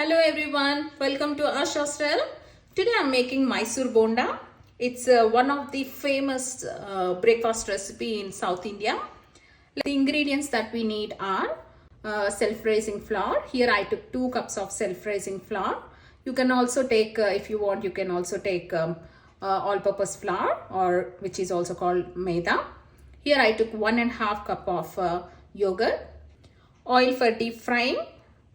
Hello everyone, welcome to Asha's Realm. Today I'm making Mysore Bonda. It's one of the famous breakfast recipe in South India. The ingredients that we need are self-raising flour. Here I took 2 cups of self-raising flour. You can also take, if you want, you can also take all-purpose flour, or which is also called maida. Here I took 1.5 cup of yogurt, oil for deep frying,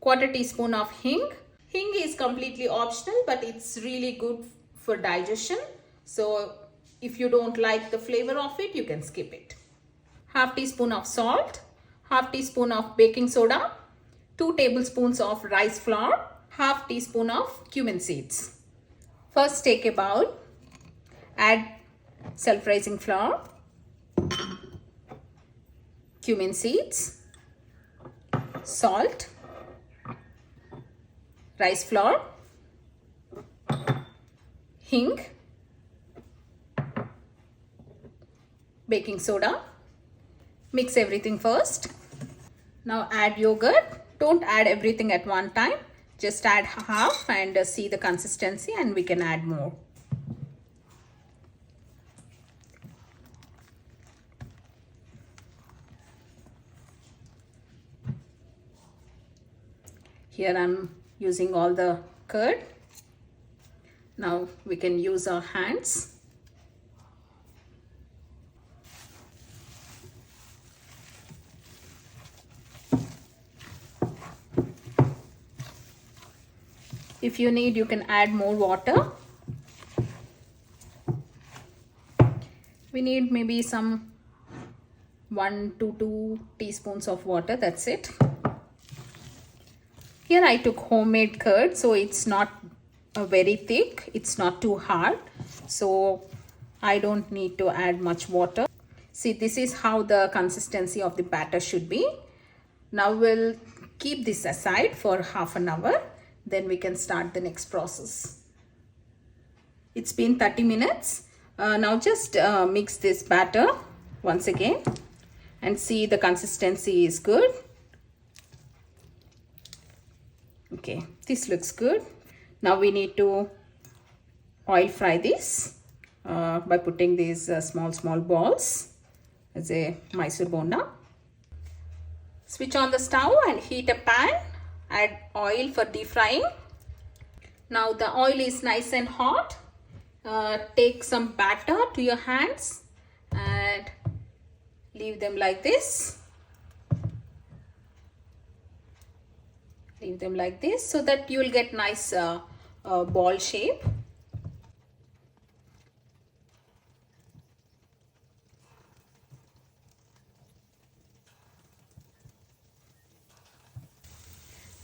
1/4 teaspoon of hing. Hing is completely optional, but it's really good for digestion. So if you don't like the flavor of it, you can skip it. 1/2 teaspoon of salt, 1/2 teaspoon of baking soda, 2 tablespoons of rice flour, 1/2 teaspoon of cumin seeds. First take a bowl, add self-raising flour, cumin seeds, salt, rice flour, hing, baking soda. Mix everything first. Now add yogurt. Don't add everything at one time. Just add half and see the consistency, and we can add more. Here I'm using all the curd. Now we can use our hands. If you need, you can add more water. We need maybe some 1 to 2 teaspoons of water. That's it. Here I took homemade curd, so it's not very thick, it's not too hard, so I don't need to add much water. See, this is how the consistency of the batter should be. Now we'll keep this aside for half an hour, then we can start the next process. It's been 30 minutes. Now just mix this batter once again and see the consistency is good. Okay, this looks good. Now we need to oil fry this by putting these small balls as a Mysore Bonda. Switch on the stove and heat a pan. Add oil for deep frying. Now the oil is nice and hot. Take some batter to your hands and leave them like this. Leave them like this so that you will get nice ball shape.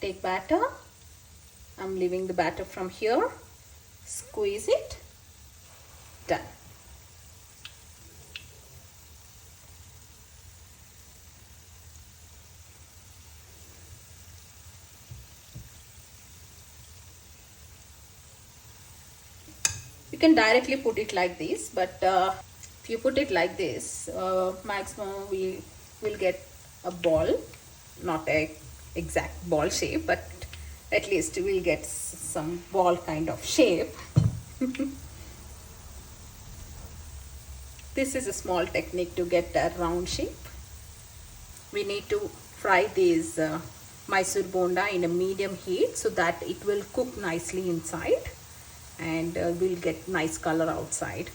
Take batter. I'm leaving the batter from here. Squeeze it. Done. You can directly put it like this, but if you put it like this, maximum we will get a ball, not a exact ball shape, but at least we'll get some ball kind of shape. This is a small technique to get a round shape. We need to fry these Mysore Bonda in a medium heat so that it will cook nicely inside, and we'll get nice color outside.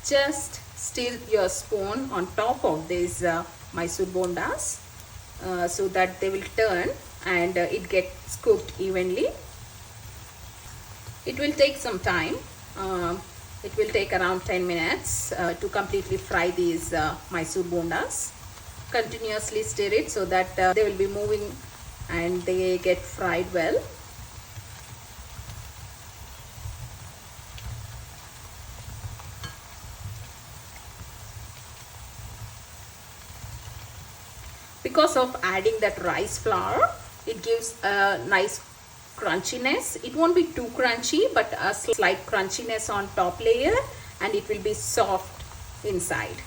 Just stir your spoon on top of these Mysore Bondas so that they will turn and it gets cooked evenly. It will take some time. It will take around 10 minutes to completely fry these Mysore Bondas. Continuously stir it so that they will be moving and they get fried well. Because of adding that rice flour, it gives a nice crunchiness. It won't be too crunchy, but a slight crunchiness on top layer, and it will be soft inside.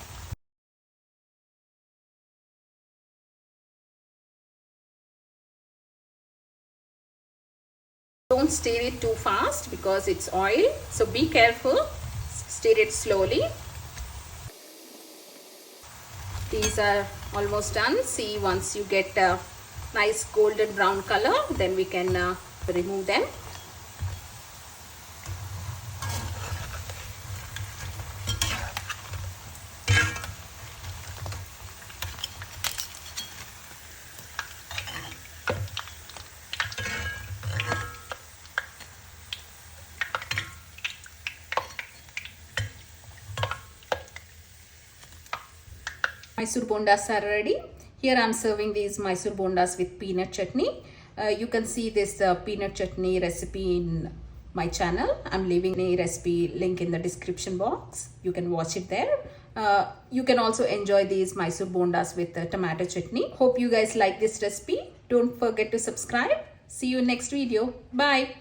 Don't stir it too fast because it's oil, so be careful. Stir it slowly. These are almost done. See, once you get a nice golden brown color, then we can remove them. Mysore bondas are ready. Here I am serving these Mysore bondas with peanut chutney. You can see this peanut chutney recipe in my channel. I'm leaving a recipe link in the description box. You can watch it there. You can also enjoy these Mysore bondas with tomato chutney. Hope you guys like this recipe. Don't forget to subscribe. See you next video. Bye.